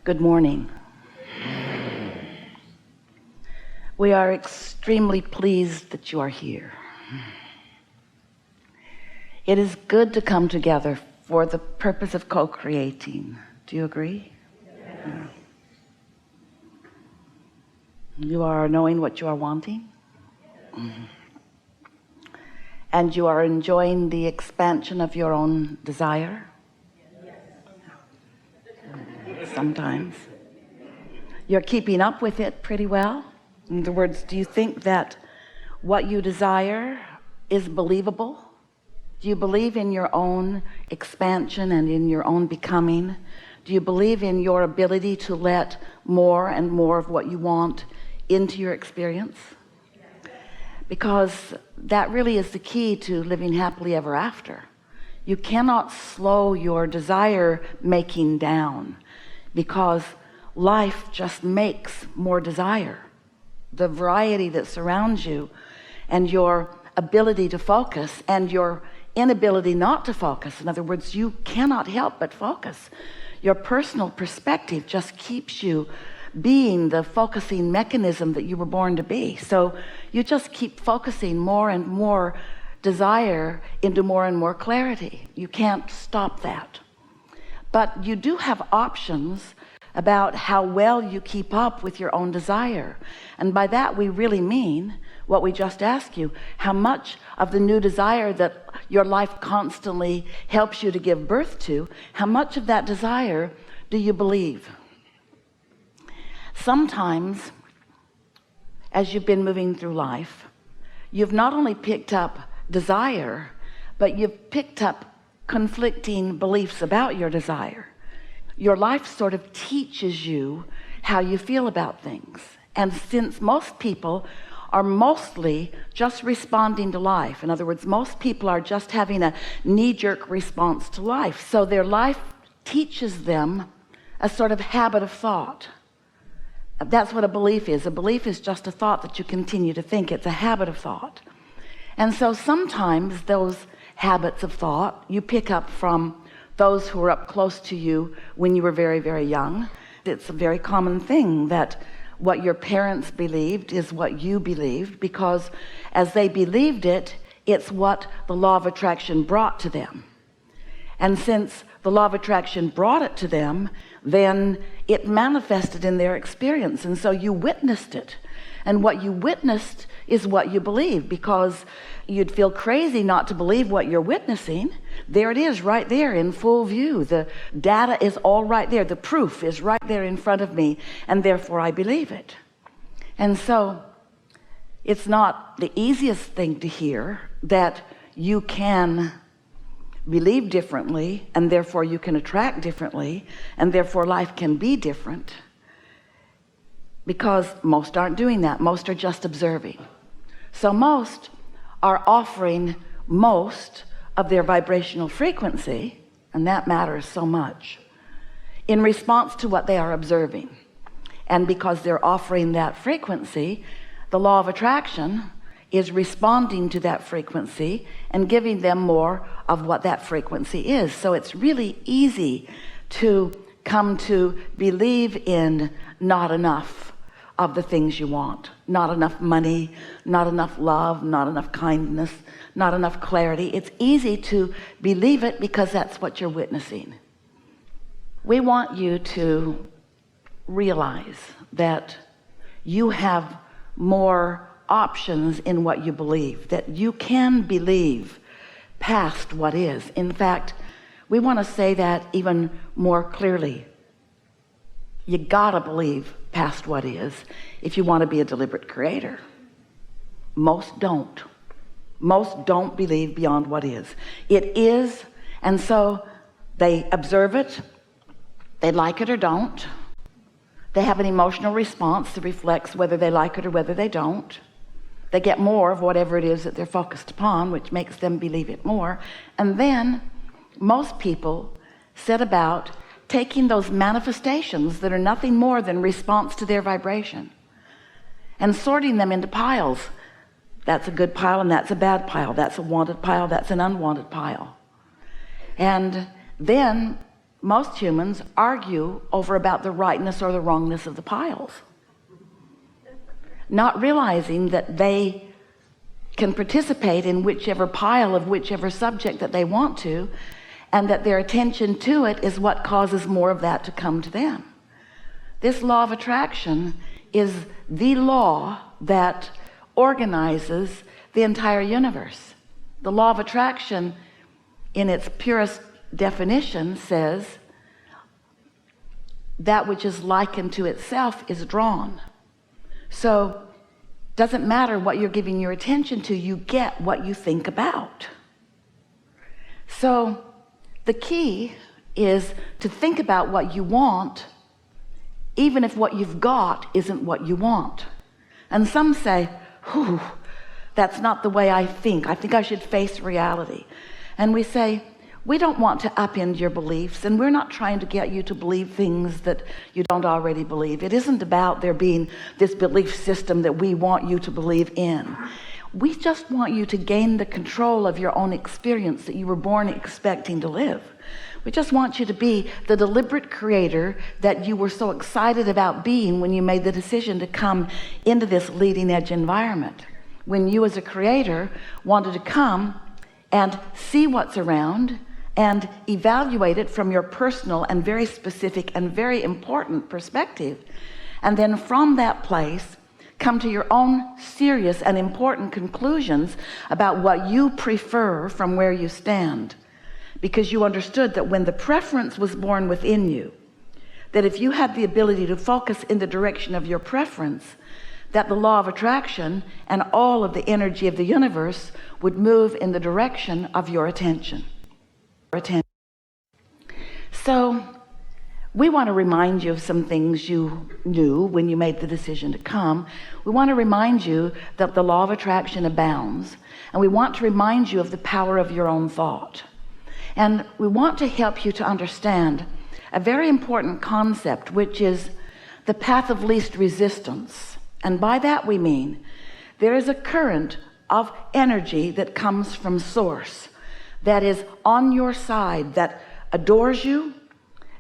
Good morning. We are extremely pleased that you are here. It is good to come together for the purpose of co-creating. Do you agree? Yes. You are knowing what you are wanting. And you are enjoying the expansion of your own desire. Sometimes you're keeping up with it pretty well. In other words, do you think that what you desire is believable? Do you believe in your own expansion and in your own becoming? Do you believe in your ability to let more and more of what you want into your experience? Because that really is the key to living happily ever after. You cannot slow your desire making down, because life just makes more desire. The variety that surrounds you and your ability to focus and your inability not to focus. In other words, you cannot help but focus. Your personal perspective just keeps you being the focusing mechanism that you were born to be. So you just keep focusing more and more desire into more and more clarity. You can't stop that. But you do have options about how well you keep up with your own desire. And by that we really mean what we just asked you: how much of the new desire that your life constantly helps you to give birth to, how much of that desire do you believe? Sometimes, as you've been moving through life, you've not only picked up desire, but you've picked up conflicting beliefs about your desire. Your life sort of teaches you how you feel about things. And since most people are mostly just responding to life, in other words, most people are just having a knee-jerk response to life, so their life teaches them a sort of habit of thought. That's what a belief is. A belief is just a thought that you continue to think. It's a habit of thought. And so sometimes those habits of thought you pick up from those who are up close to you when you were very, very young. It's a very common thing that what your parents believed is what you believed, because as they believed it, it's what the law of attraction brought to them. And since the law of attraction brought it to them, then it manifested in their experience, and so you witnessed it. And what you witnessed is what you believe, because you'd feel crazy not to believe what you're witnessing. There it is, right there in full view. The data is all right there. The proof is right there in front of me, and therefore I believe it. And so it's not the easiest thing to hear that you can believe differently, and therefore you can attract differently, and therefore life can be different, because most aren't doing that. Most are just observing. So most are offering most of their vibrational frequency, and that matters so much, in response to what they are observing. And because they're offering that frequency, the law of attraction is responding to that frequency and giving them more of what that frequency is. So it's really easy to come to believe in not enough of the things you want. Not enough money, not enough love, not enough kindness, not enough clarity. It's easy to believe it because that's what you're witnessing. We want you to realize that you have more options in what you believe, that you can believe past what is. In fact, we want to say that even more clearly. You gotta believe past what is if you want to be a deliberate creator. Most don't. Most don't believe beyond what is. It is, and so they observe it, they like it or don't. They have an emotional response that reflects whether they like it or whether they don't. They get more of whatever it is that they're focused upon, which makes them believe it more. And then most people set about taking those manifestations that are nothing more than response to their vibration and sorting them into piles. That's a good pile and that's a bad pile. That's a wanted pile, that's an unwanted pile. And then most humans argue over about the rightness or the wrongness of the piles, not realizing that they can participate in whichever pile of whichever subject that they want to, and that their attention to it is what causes more of that to come to them. This law of attraction is the law that organizes the entire universe. The law of attraction, in its purest definition, says that which is likened to itself is drawn. So doesn't matter what you're giving your attention to, you get what you think about. So the key is to think about what you want, even if what you've got isn't what you want. And some say, "Whew, that's not the way I think I should face reality." And we say, we don't want to upend your beliefs, and we're not trying to get you to believe things that you don't already believe. It isn't about there being this belief system that we want you to believe in. We just want you to gain the control of your own experience that you were born expecting to live. We just want you to be the deliberate creator that you were so excited about being when you made the decision to come into this leading edge environment. When you as a creator wanted to come and see what's around and evaluate it from your personal and very specific and very important perspective, and then from that place come to your own serious and important conclusions about what you prefer from where you stand, because you understood that when the preference was born within you, that if you had the ability to focus in the direction of your preference, that the law of attraction and all of the energy of the universe would move in the direction of your attention. So we want to remind you of some things you knew when you made the decision to come. We want to remind you that the law of attraction abounds, and we want to remind you of the power of your own thought. And we want to help you to understand a very important concept, which is the path of least resistance. And by that we mean there is a current of energy that comes from source, that is on your side, that adores you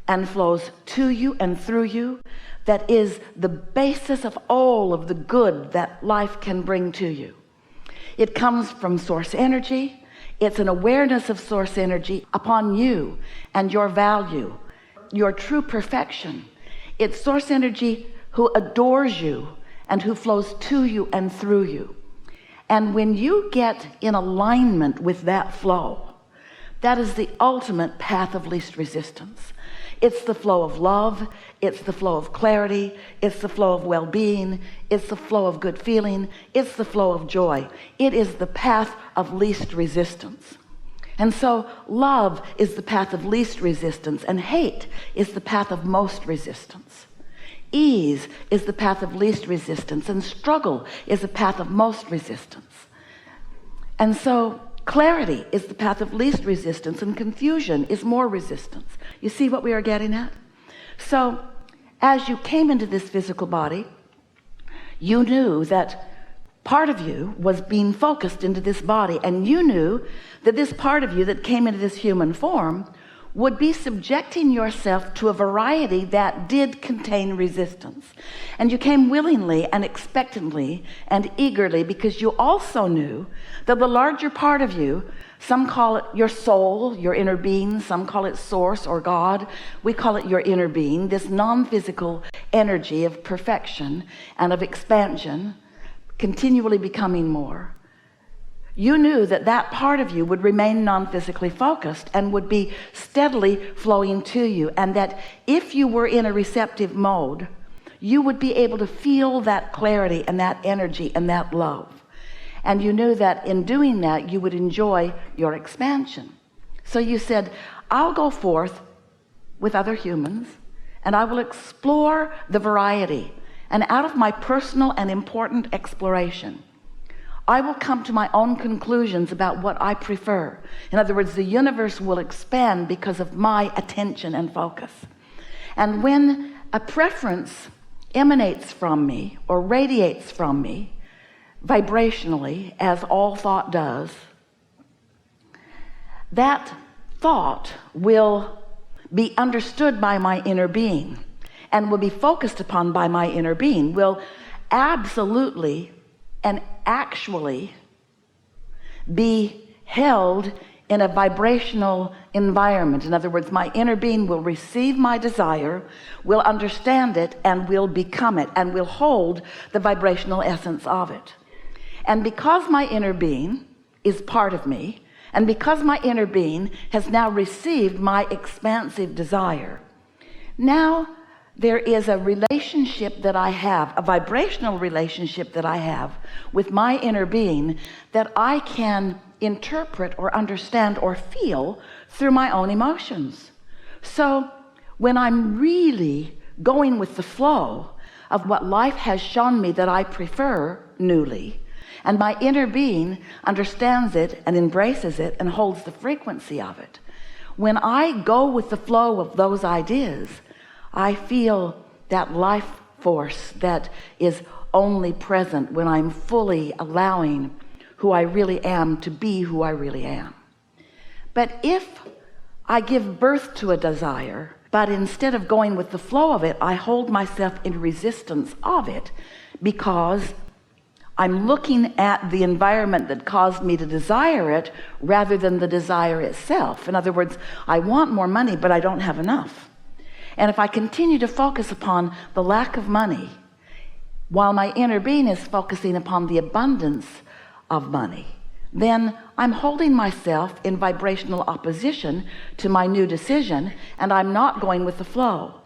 and flows to you and through you, that is the basis of all of the good that life can bring to you. It comes from source energy. It's an awareness of source energy upon you and your value, your true perfection. It's source energy who adores you and who flows to you and through you. And when you get in alignment with that flow, that is the ultimate path of least resistance. It's the flow of love, it's the flow of clarity, it's the flow of well-being, it's the flow of good feeling, it's the flow of joy. It is the path of least resistance. And so love is the path of least resistance, and hate is the path of most resistance. Ease is the path of least resistance, and struggle is the path of most resistance. And so clarity is the path of least resistance, and confusion is more resistance. You see what we are getting at? So as you came into this physical body, you knew that part of you was being focused into this body, and you knew that this part of you that came into this human form would be subjecting yourself to a variety that did contain resistance. And you came willingly and expectantly and eagerly, because you also knew that the larger part of you, some call it your soul, your inner being, some call it source or God, we call it your inner being, this non-physical energy of perfection and of expansion, continually becoming more. You knew that that part of you would remain non-physically focused and would be steadily flowing to you, and that if you were in a receptive mode, you would be able to feel that clarity and that energy and that love. And you knew that in doing that, you would enjoy your expansion. So you said, I'll go forth with other humans, and I will explore the variety. And out of my personal and important exploration, I will come to my own conclusions about what I prefer. In other words, the universe will expand because of my attention and focus. And when a preference emanates from me or radiates from me, vibrationally, as all thought does, that thought will be understood by my inner being and will be focused upon by my inner being will absolutely and actually be held in a vibrational environment. In other words, my inner being will receive my desire, will understand it, and will become it, and will hold the vibrational essence of it. And because my inner being is part of me, and because my inner being has now received my expansive desire, now there is a relationship that I have, a vibrational relationship that I have with my inner being that I can interpret or understand or feel through my own emotions. So when I'm really going with the flow of what life has shown me that I prefer newly, and my inner being understands it and embraces it and holds the frequency of it, when I go with the flow of those ideas, I feel that life force that is only present when I'm fully allowing who I really am to be who I really am. But if I give birth to a desire, but instead of going with the flow of it, I hold myself in resistance of it because I'm looking at the environment that caused me to desire it rather than the desire itself. In other words, I want more money, but I don't have enough. And if I continue to focus upon the lack of money, while my inner being is focusing upon the abundance of money, then I'm holding myself in vibrational opposition to my new decision, and I'm not going with the flow.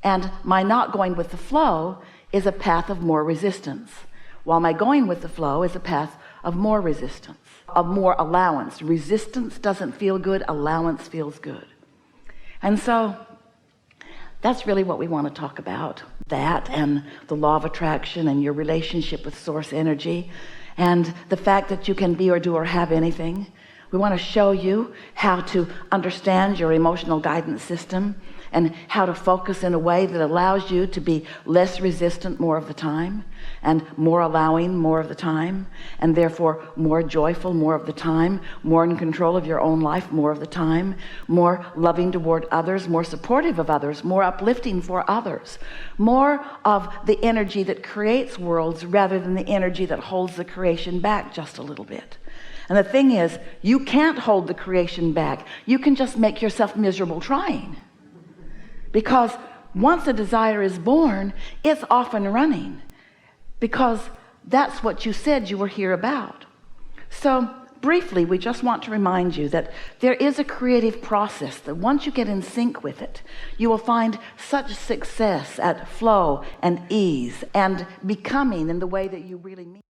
And my not going with the flow is a path of more resistance, while my going with the flow is a path of more resistance, of more allowance. Resistance doesn't feel good, allowance feels good. And so that's really what we want to talk about, that and the law of attraction and your relationship with source energy and the fact that you can be or do or have anything. We want to show you how to understand your emotional guidance system and how to focus in a way that allows you to be less resistant more of the time and more allowing more of the time, and therefore more joyful more of the time, more in control of your own life more of the time, more loving toward others, more supportive of others, more uplifting for others, more of the energy that creates worlds rather than the energy that holds the creation back just a little bit. And the thing is, you can't hold the creation back. You can just make yourself miserable trying. Because once a desire is born, it's off and running. Because that's what you said you were here about. So briefly, we just want to remind you that there is a creative process that once you get in sync with it, you will find such success at flow and ease and becoming in the way that you really mean.